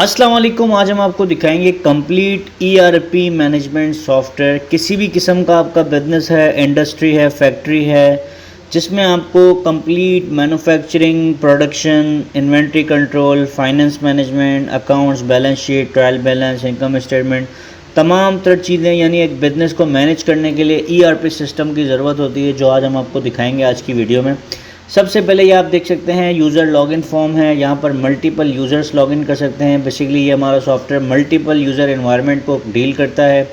अस्सलाम वालेकुम। आज हम आपको दिखाएंगे कंप्लीट ईआरपी मैनेजमेंट सॉफ्टवेयर। किसी भी किस्म का आपका बिजनेस है, इंडस्ट्री है, फैक्ट्री है, जिसमें आपको complete manufacturing, production, inventory control, finance management, accounts, balance sheet, trial balance, income statement, तमाम तरह चीज़ें यानी एक बिज़नेस को मैनेज करने के लिए ईआरपी सिस्टम की ज़रूरत होती है, जो आज हम आपको दिखाएंगे आज की वीडियो में। सबसे पहले ये आप देख सकते हैं यूज़र लॉगिन फॉर्म है। यहाँ पर मल्टीपल यूज़र्स लॉगिन कर सकते हैं। बेसिकली ये हमारा सॉफ्टवेयर मल्टीपल यूज़र एनवायरनमेंट को डील करता है।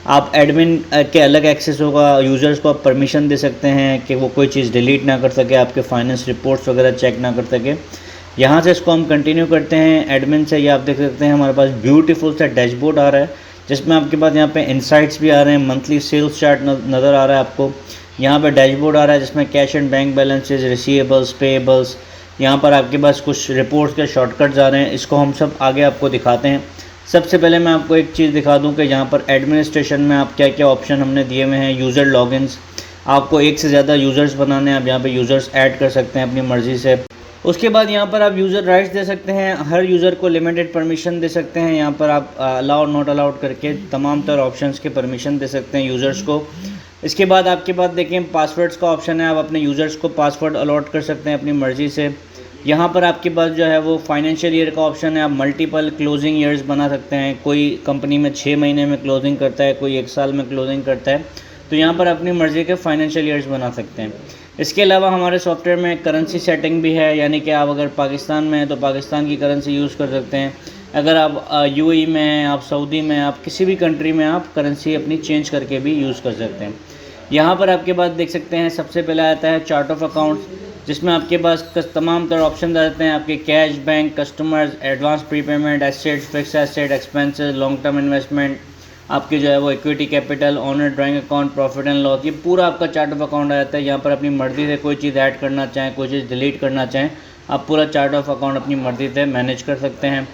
आप एडमिन के अलग एक्सेस होगा, यूज़र्स को आप परमिशन दे सकते हैं कि वो कोई चीज़ डिलीट ना कर सके, आपके फाइनेंस रिपोर्ट्स वगैरह चेक ना कर सके। यहाँ से इसको हम कंटिन्यू करते हैं एडमिन से। ये आप देख सकते हैं हमारे पास ब्यूटीफुल सा डैशबोर्ड आ रहा है, जिसमें आपके पास यहाँ पे इनसाइट्स भी आ रहे हैं, मंथली सेल्स चार्ट नज़र आ रहा है आपको। यहाँ पर डैशबोर्ड आ रहा है जिसमें cash and bank balances, receivables, payables, यहाँ पर आपके पास कुछ रिपोर्ट्स के शॉर्टकट्स आ रहे हैं। इसको हम सब आगे आपको दिखाते हैं। सबसे पहले मैं आपको एक चीज़ दिखा दूं कि यहाँ पर एडमिनिस्ट्रेशन में आप क्या क्या ऑप्शन हमने दिए हुए हैं। यूज़र लॉगिन्स, आपको एक से ज़्यादा यूज़र्स बनाने हैं, आप यहाँ पे यूज़र्स ऐड कर सकते हैं अपनी मर्ज़ी से। उसके बाद यहाँ पर आप यूज़र राइट्स दे सकते हैं, हर यूज़र को लिमिटेड परमिशन दे सकते हैं। यहाँ पर आप अलाउड नॉट अलाउड करके तमाम तरह ऑप्शंस के परमिशन दे सकते हैं यूज़र्स को। इसके बाद आपके पास देखें पासवर्ड्स का ऑप्शन है, आप अपने यूज़र्स को पासवर्ड अलॉट कर सकते हैं अपनी मर्ज़ी से। यहाँ पर आपके पास जो है वो फाइनेंशियल ईयर का ऑप्शन है, आप मल्टीपल क्लोजिंग ईयर्स बना सकते हैं। कोई कंपनी में 6 महीने में क्लोजिंग करता है, कोई 1 साल में क्लोजिंग करता है, तो यहाँ पर अपनी मर्ज़ी के फाइनेंशियल ईयर्स बना सकते हैं। इसके अलावा हमारे सॉफ्टवेयर में करेंसी सेटिंग भी है, यानी कि आप अगर पाकिस्तान में हैं तो पाकिस्तान की करेंसी यूज़ कर सकते हैं। अगर आप यूएई में हैं, आप सऊदी में, आप किसी भी कंट्री में आप करेंसी अपनी चेंज करके भी यूज़ कर सकते हैं। यहाँ पर आपके पास देख सकते हैं सबसे पहले आता है चार्ट ऑफ अकाउंट्स, जिसमें आपके पास तमाम तरह ऑप्शन आ जाते हैं। आपके cash, bank, customers, advance prepayment, assets, fix asset, expenses, long term investment, आपके जो है वो equity capital, owner drawing account, profit and loss, ये पूरा आपका चार्ट ऑफ अकाउंट आ जाता है। यहाँ पर अपनी मर्ज़ी से कोई चीज़ ऐड करना चाहें, कोई चीज़ डिलीट करना चाहें, आप पूरा चार्ट ऑफ अकाउंट अपनी मर्ज़ी से मैनेज कर सकते हैं।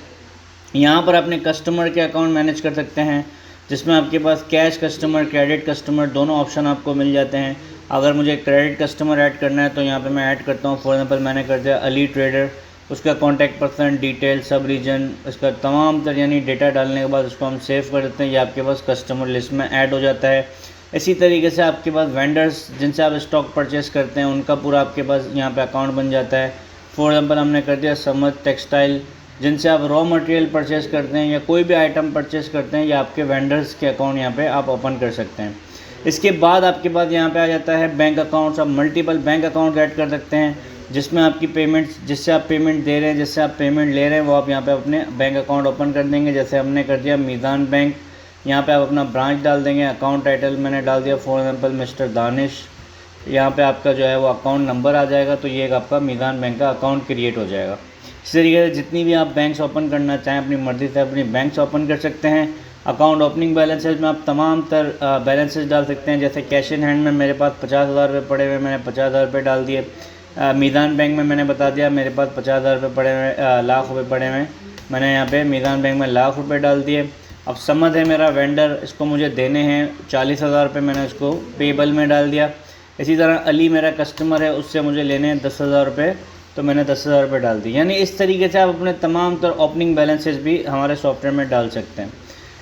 यहाँ पर अपने कस्टमर के अकाउंट मैनेज कर सकते हैं, जिसमें आपके पास कैश कस्टमर, क्रेडिट कस्टमर दोनों ऑप्शन आपको मिल जाते हैं। अगर मुझे क्रेडिट कस्टमर ऐड करना है तो यहाँ पे मैं ऐड करता हूँ। फॉर एग्जांपल मैंने कर दिया अली ट्रेडर, उसका कॉन्टैक्ट पर्सन डिटेल, सब रीजन, उसका तमाम तरह यानी डेटा डालने के बाद उसको हम सेव कर देते हैं। ये आपके पास कस्टमर लिस्ट में ऐड हो जाता है। इसी तरीके से आपके पास वेंडर्स जिनसे आप स्टॉक परचेस करते हैं, उनका पूरा आपके पास यहाँ पर अकाउंट बन जाता है। फॉर एग्जाम्पल हमने कर दिया समद टेक्सटाइल, जिनसे आप रॉ मटेरियल परचेस करते हैं या कोई भी आइटम परचेस करते हैं, या आपके वेंडर्स के अकाउंट यहाँ पे आप ओपन कर सकते हैं। इसके बाद आपके पास यहाँ पे आ जाता है बैंक अकाउंट्स। आप मल्टीपल बैंक अकाउंट ऐड कर सकते हैं, जिसमें आपकी पेमेंट्स, जिससे आप पेमेंट दे रहे हैं, जिससे आप पेमेंट ले रहे हैं, वो आप यहाँ पे अपने बैंक अकाउंट ओपन कर देंगे। जैसे हमने कर दिया मीज़ान बैंक, यहाँ पर आप अपना ब्रांच डाल देंगे। अकाउंट टाइटल मैंने डाल दिया फॉर एग्जाम्पल मिस्टर दानिश। यहाँ पर आपका जो है वो अकाउंट नंबर आ जाएगा, तो ये आपका मीज़ान बैंक का अकाउंट क्रिएट हो जाएगा। इस तरीके से जितनी भी आप बैंक्स ओपन करना चाहें अपनी मर्ज़ी से अपनी बैंक्स ओपन कर सकते हैं। अकाउंट ओपनिंग बैलेंसेज में आप तमाम बैलेंसेज डाल सकते हैं। जैसे कैश इन हैंड में मेरे पास 50,000 रुपये पड़े हुए, मैंने 50,000 रुपये डाल दिए। मीज़ान बैंक में मैंने बता दिया मेरे पास 50,000 रुपये पड़े हुए, लाख रुपये पड़े हुए, मैंने यहाँ पे मीज़ान बैंक में लाख रुपये डाल दिए। अब समद है मेरा वेंडर, इसको मुझे देने हैं 40,000 रुपये, मैंने उसको पेबल में डाल दिया। इसी तरह अली मेरा कस्टमर है, उससे मुझे लेने हैं 10,000 रुपये, तो मैंने 10,000 रुपये डाल दी। यानी इस तरीके से आप अपने तमाम तरह ओपनिंग बैलेंसेस भी हमारे सॉफ्टवेयर में डाल सकते हैं।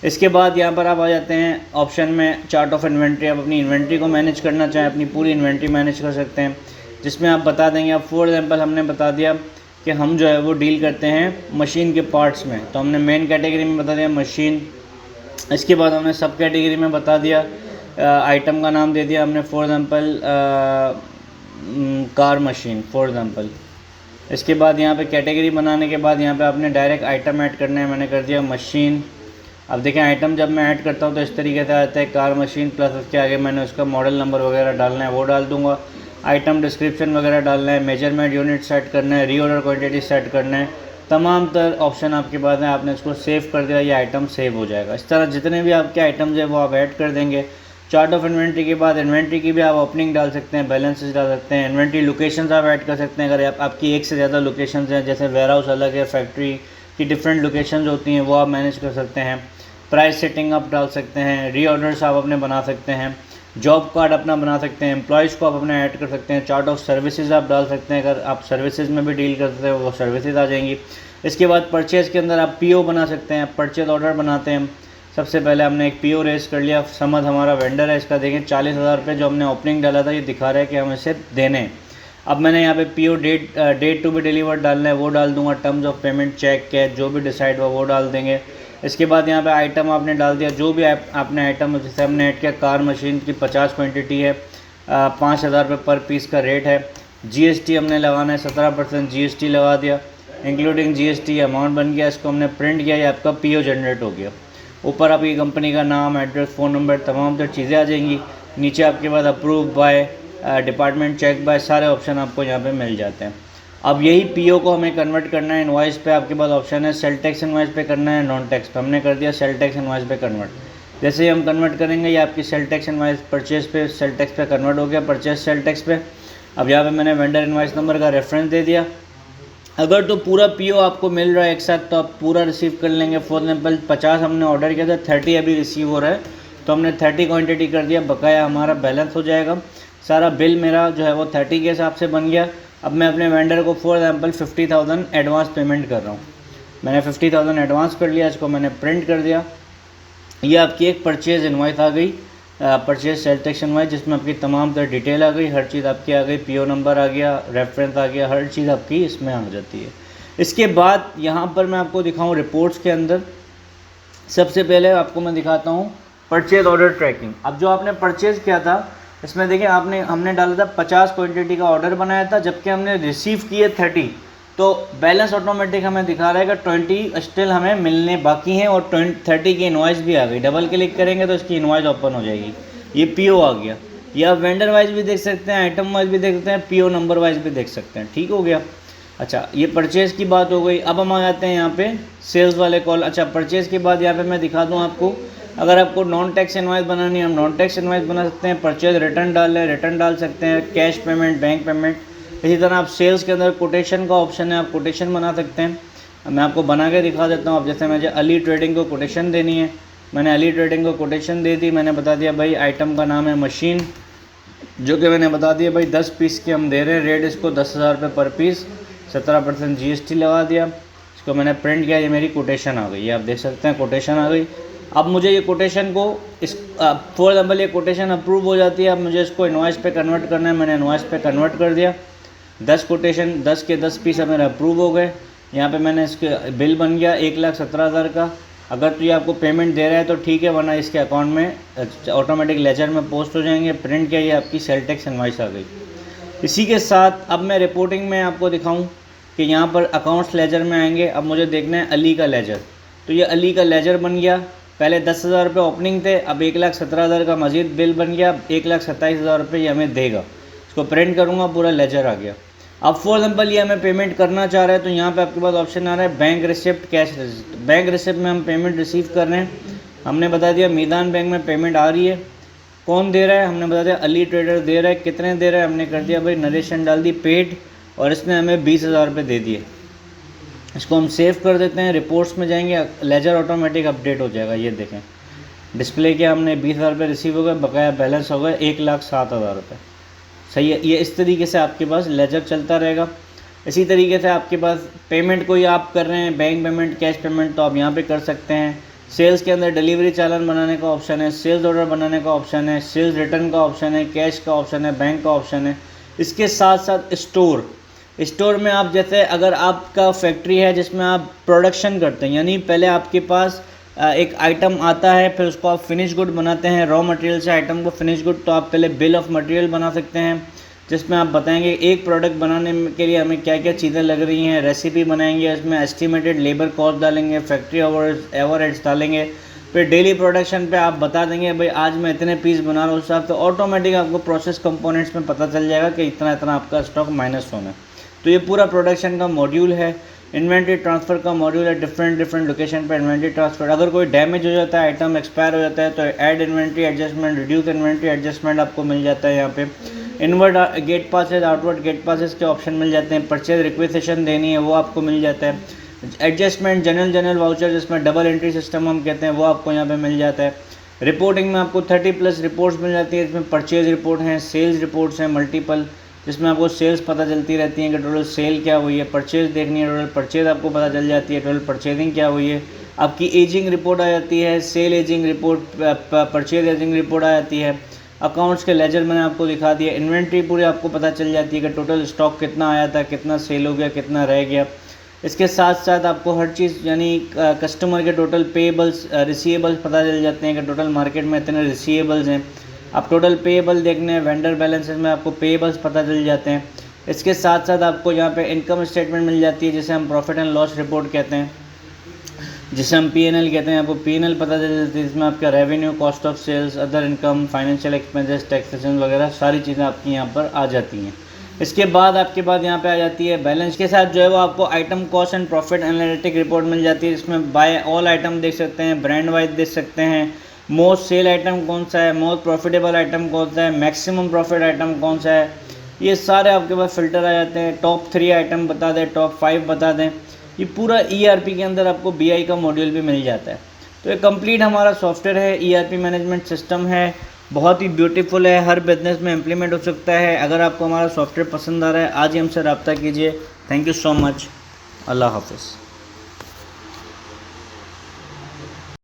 इसके बाद यहाँ पर आप आ जाते हैं ऑप्शन में चार्ट ऑफ इन्वेंट्री। आप अपनी इन्वेंट्री को मैनेज करना चाहें, अपनी पूरी इन्वेंट्री मैनेज कर सकते हैं, जिसमें आप बता देंगे। अब फॉर एग्जांपल हमने बता दिया कि हम जो है वो डील करते हैं मशीन के पार्ट्स में, तो हमने मेन कैटेगरी में बता दिया मशीन। इसके बाद हमने सब कैटेगरी में बता दिया, आइटम का नाम दे दिया हमने for example car machine for example. इसके बाद यहाँ पे कैटेगरी बनाने के बाद यहाँ पे आपने डायरेक्ट आइटम ऐड करना है, मैंने कर दिया मशीन। अब देखें आइटम जब मैं ऐड करता हूँ तो इस तरीके से आता है कार मशीन, प्लस उसके आगे मैंने उसका मॉडल नंबर वगैरह डालना है वो डाल दूँगा। आइटम डिस्क्रिप्शन वगैरह डालना है, मेजरमेंट यूनिट सेट करना है, रीऑर्डर क्वान्टिटी सेट करना है, तमाम तरह ऑप्शन आपके पास हैं। आपने इसको सेव कर दिया, ये आइटम सेव हो जाएगा। इस तरह जितने भी आपके आइटम्स हैं वो आप ऐड कर देंगे। चार्ट ऑफ इन्वेंट्री के बाद इन्वेंट्री की भी आप ओपनिंग डाल सकते हैं, बैलेंसेस डाल सकते हैं, इन्वेंट्री लोकेशंस आप ऐड कर सकते हैं। अगर आपकी एक से ज़्यादा लोकेशंस हैं, जैसे वेयर हाउस अलग है, फैक्ट्री की डिफरेंट लोकेशंस होती हैं, वो आप मैनेज कर सकते हैं। प्राइस सेटिंग आप डाल सकते हैं, रीऑर्डर्स आप अपने बना सकते हैं, जॉब कार्ड अपना बना सकते हैं, एम्प्लॉयज़ को आप अपने ऐड कर सकते हैं। चार्ट ऑफ सर्विसेज आप डाल सकते हैं, अगर आप सर्विसेज में भी डील करते हैं वो सर्विसेज आ जाएंगी। इसके बाद परचेज़ के अंदर आप पीओ बना सकते हैं, परचेज ऑर्डर बनाते हैं। सबसे पहले हमने एक पीओ रेस कर लिया, समझ हमारा वेंडर है, इसका देखें 40,000 रुपये जो हमने ओपनिंग डाला था ये दिखा रहा है कि हम इसे देने हैं। अब मैंने यहाँ पे PO date to be delivered डालना है, वो डाल दूंगा। Terms of payment, cheque, cash, जो भी डिसाइड हुआ वो डाल देंगे। इसके बाद यहाँ पे आइटम आपने डाल दिया, जो भी आपने आइटम, जैसे हमने ऐड किया कार मशीन की 50 क्वान्टिटी है, 5,000 रुपये पर पीस का रेट है। जीएसटी हमने लगाना है, 17% जीएसटी लगा दिया, इंक्लूडिंग जीएसटी अमाउंट बन गया। इसको हमने प्रिंट किया, ये आपका पीओ जनरेट हो गया। ऊपर आपकी कंपनी का नाम, एड्रेस, फ़ोन नंबर, तमाम तो चीज़ें आ जाएंगी। नीचे आपके पास approve by, department check by, सारे ऑप्शन आपको यहाँ पे मिल जाते हैं। अब यही पीओ को हमें कन्वर्ट करना है इनवॉइस पे। आपके पास ऑप्शन है सेल टैक्स इनवॉइस पे करना है, नॉन टैक्स पे। हमने कर दिया सेल टैक्स इनवॉइस पे कन्वर्ट। जैसे ही हम कन्वर्ट करेंगे ये आपकी सेल टैक्स इनवॉइस परचेज पे सेल टैक्स पे कन्वर्ट हो गया, परचेज सेल टैक्स पे। अब यहाँ पे मैंने वेंडर इनवॉइस नंबर का रेफरेंस दे दिया। अगर तो पूरा पीओ आपको मिल रहा है एक साथ तो आप पूरा रिसीव कर लेंगे। फॉर एग्जाम्पल 50 हमने ऑर्डर किया था, 30 अभी रिसीव हो रहा है, तो हमने 30 क्वांटिटी कर दिया, बकाया हमारा बैलेंस हो जाएगा। सारा बिल मेरा जो है वो 30 के हिसाब से बन गया। अब मैं अपने वेंडर को फॉर एग्जाम्पल 50,000 एडवांस पेमेंट कर रहा हूँ। मैंने 50,000 एडवांस कर लिया, इसको मैंने प्रिंट कर दिया। ये आपकी एक परचेज इनवॉइस आ गई, परचेज सेल टैक्स इनवॉइस, जिसमें आपकी तमाम तरह डिटेल आ गई, हर चीज़ आपकी आ गई, पीओ नंबर आ गया, रेफरेंस आ गया, हर चीज़ आपकी इसमें आ जाती है। इसके बाद यहाँ पर मैं आपको दिखाऊँ रिपोर्ट्स के अंदर, सबसे पहले आपको मैं दिखाता हूँ परचेज ऑर्डर ट्रैकिंग। अब जो आपने परचेज़ किया था इसमें देखिए हमने डाला था 50 क्वान्टिटी का ऑर्डर बनाया था, जबकि हमने रिसीव किए 30, तो बैलेंस ऑटोमेटिक हमें दिखा रहा है कि 20 स्टिल हमें मिलने बाकी हैं और 30 की इनवॉइस भी आ गई। डबल क्लिक करेंगे तो इसकी इनवॉइस ओपन हो जाएगी, ये पीओ आ गया। या आप वेंडर वाइज भी देख सकते हैं, आइटम वाइज भी देख सकते हैं, पीओ नंबर वाइज भी देख सकते हैं। ठीक हो गया। अच्छा, ये परचेज़ की बात हो गई। अब हम आ जाते हैं यहाँ पे सेल्स वाले कॉल। अच्छा, परचेज़ के बाद यहाँ पे मैं दिखा दूँ आपको, अगर आपको नॉन टैक्स इनवॉइस बनानी है हम नॉन टैक्स इनवॉइस बना सकते हैं। परचेज रिटर्न रिटर्न डाल सकते हैं, कैश पेमेंट, बैंक पेमेंट। इसी तरह आप सेल्स के अंदर कोटेशन का ऑप्शन है, आप कोटेशन बना सकते हैं। मैं आपको बना के दिखा देता हूँ। अब जैसे मुझे अली ट्रेडिंग को कोटेशन देनी है, मैंने अली ट्रेडिंग को कोटेशन दे दी। मैंने बता दिया भाई आइटम का नाम है मशीन, जो कि मैंने बता दिया भाई 10 पीस के हम दे रहे हैं, रेट इसको 10,000 रुपये पर पीस, 17% जीएसटी लगा दिया। इसको मैंने प्रिंट किया, ये मेरी कोटेशन आ गई, ये आप देख सकते हैं कोटेशन आ गई। अब मुझे ये कोटेशन को फॉर एग्जाम्पल ये कोटेशन अप्रूव हो जाती है। अब मुझे इसको इनवॉइस पे कन्वर्ट करना है, मैंने इनवॉइस पे कन्वर्ट कर दिया। 10 कोटेशन, 10 के 10 पीस मेरे अप्रूव हो गए। यहाँ पे मैंने इसके बिल बन गया 1,17,000 का। अगर तो ये आपको पेमेंट दे रहा है तो ठीक है, वरना इसके अकाउंट में ऑटोमेटिक लेजर में पोस्ट हो जाएंगे। प्रिंट किया, ये आपकी सेल टैक्स इनवॉइस आ गई। इसी के साथ अब मैं रिपोर्टिंग में आपको दिखाऊं कि यहाँ पर अकाउंट्स लेजर में आएंगे। अब मुझे देखना है अली का लेजर, तो ये अली का लेजर बन गया। पहले 10,000 रुपये ओपनिंग थे, अब 1,17,000 का मजीद बिल बन गया, 1,27,000 रुपये ये हमें देगा। इसको प्रिंट करूँगा, पूरा लेजर आ गया। अब फॉर एग्जाम्पल ये हमें पेमेंट करना चाह रहा है, तो यहाँ पे आपके पास ऑप्शन आ रहा है bank receipt, cash receipt. Bank receipt में हम पेमेंट रिसीव कर रहे हैं, हमने बता दिया मीदान बैंक में पेमेंट आ रही है। कौन दे रहा है, हमने बता दिया अली ट्रेडर दे रहा है। कितने दे रहा है, हमने कर दिया भाई नरेशन डाल दी पेड, और इसने हमें 20,000 रुपये दे दिए। इसको हम सेव कर देते हैं, रिपोर्ट्स में जाएंगे, लेजर ऑटोमेटिक अपडेट हो जाएगा। ये देखें डिस्प्ले किया हमने, 20,000 रुपये रिसीव हो गए, बकाया बैलेंस हो गए 1,07,000 रुपये। सही है। ये इस तरीके से आपके पास लेजर चलता रहेगा। इसी तरीके से आपके पास पेमेंट कोई आप कर रहे हैं, बैंक पेमेंट, कैश पेमेंट, तो आप यहाँ पे कर सकते हैं। सेल्स के अंदर डिलीवरी चालान बनाने का ऑप्शन है, सेल्स ऑर्डर बनाने का ऑप्शन है, सेल्स रिटर्न का ऑप्शन है, कैश का ऑप्शन है, बैंक का ऑप्शन है। इसके साथ साथ स्टोर में आप जैसे अगर आपका फैक्ट्री है जिसमें आप प्रोडक्शन करते हैं, यानी पहले आपके पास एक आइटम आता है, फिर उसको आप फिनिश गुड बनाते हैं, रॉ मटेरियल से आइटम को फिनिश गुड, तो आप पहले बिल ऑफ मटेरियल बना सकते हैं, जिसमें आप बताएंगे एक प्रोडक्ट बनाने के लिए हमें क्या क्या चीज़ें लग रही हैं, रेसिपी बनाएंगे, इसमें एस्टिमेटेड लेबर कॉस्ट डालेंगे, फैक्ट्री ओवरहेड्स डालेंगे, फिर डेली प्रोडक्शन पे आप बता देंगे भाई आज मैं इतने पीस बना रहा हूँ, उस हिसाब से ऑटोमेटिक आपको प्रोसेस कंपोनेंट्स में पता चल जाएगा कि इतना इतना आपका स्टॉक माइनस होना है। तो ये पूरा प्रोडक्शन का मॉड्यूल है। इन्वेंट्री ट्रांसफ़र का मॉड्यूल है, डिफरेंट लोकेशन पर इन्वेंट्री ट्रांसफ़र। अगर कोई डैमेज हो जाता है, आइटम एक्सपायर हो जाता है, तो add inventory adjustment, reduce inventory adjustment आपको मिल जाता है। यहाँ पे inward gate passes, outward gate passes के ऑप्शन मिल जाते हैं। परचेज रिक्वेजिशन देनी है वो आपको मिल जाता है। एडजस्टमेंट, जनरल वाउचर जिसमें डबल एंट्री सिस्टम हम कहते हैं, वो आपको यहाँ पे मिल जाता है। रिपोर्टिंग में आपको 30+ रिपोर्ट्स मिल जाती है। इसमें परचेज रिपोर्ट हैं, सेल्स रिपोर्ट्स हैं, मल्टीपल जिसमें आपको सेल्स पता चलती रहती हैं कि टोटल सेल क्या हुई है, परचेज़ देखनी है, टोटल परचेज़ आपको पता चल जाती है, टोटल परचेजिंग क्या हुई है, आपकी एजिंग रिपोर्ट आ जाती है, sale ageing report, purchase ageing report आ जाती है, अकाउंट्स के लेजर मैंने आपको दिखा दिया, इन्वेंट्री पूरी आपको पता चल जाती है कि टोटल स्टॉक कितना आया था, कितना सेल हो गया, कितना रह गया। इसके साथ साथ आपको हर चीज़ यानी कस्टमर के टोटल पेबल्स रिसीवेबल्स पता चल जाते हैं कि टोटल मार्केट में इतने रिसीवेबल्स हैं। आप टोटल पेबल देखने हैं, वेंडर बैलेंसेस में आपको पेबल्स पता चल जाते हैं। इसके साथ साथ आपको यहाँ पे इनकम स्टेटमेंट मिल जाती है, जिसे हम प्रॉफिट एंड लॉस रिपोर्ट कहते हैं, जिसे हम पीएनएल कहते हैं। आपको पीएनएल पता चल जाती है, जिसमें आपका revenue, cost of sales, other income, financial expenses, taxation वगैरह सारी चीज़ें आपकी यहाँ पर आ जाती हैं। इसके बाद आपके पास यहाँ पे आ जाती है बैलेंस के साथ जो है वो आपको item cost and profit analytic report मिल जाती है, जिसमें बाय ऑल आइटम देख सकते हैं, ब्रांड वाइज देख सकते हैं, मोस्ट सेल आइटम कौन सा है, मोस्ट प्रॉफिटेबल आइटम कौन सा है, मैक्सिमम प्रॉफिट आइटम कौन सा है, ये सारे आपके पास फिल्टर आ जाते हैं। टॉप 3 आइटम बता दें, टॉप 5 बता दें, ये पूरा ERP के अंदर आपको BI का मॉड्यूल भी मिल जाता है। तो ये कंप्लीट हमारा सॉफ्टवेयर है, ERP मैनेजमेंट सिस्टम है, बहुत ही ब्यूटीफुल है, हर बिजनेस में इम्प्लीमेंट हो सकता है। अगर आपको हमारा सॉफ्टवेयर पसंद आ रहा है, आज ही हमसे रब्ता कीजिए। Thank you so much. अल्लाह हाफ़िज़।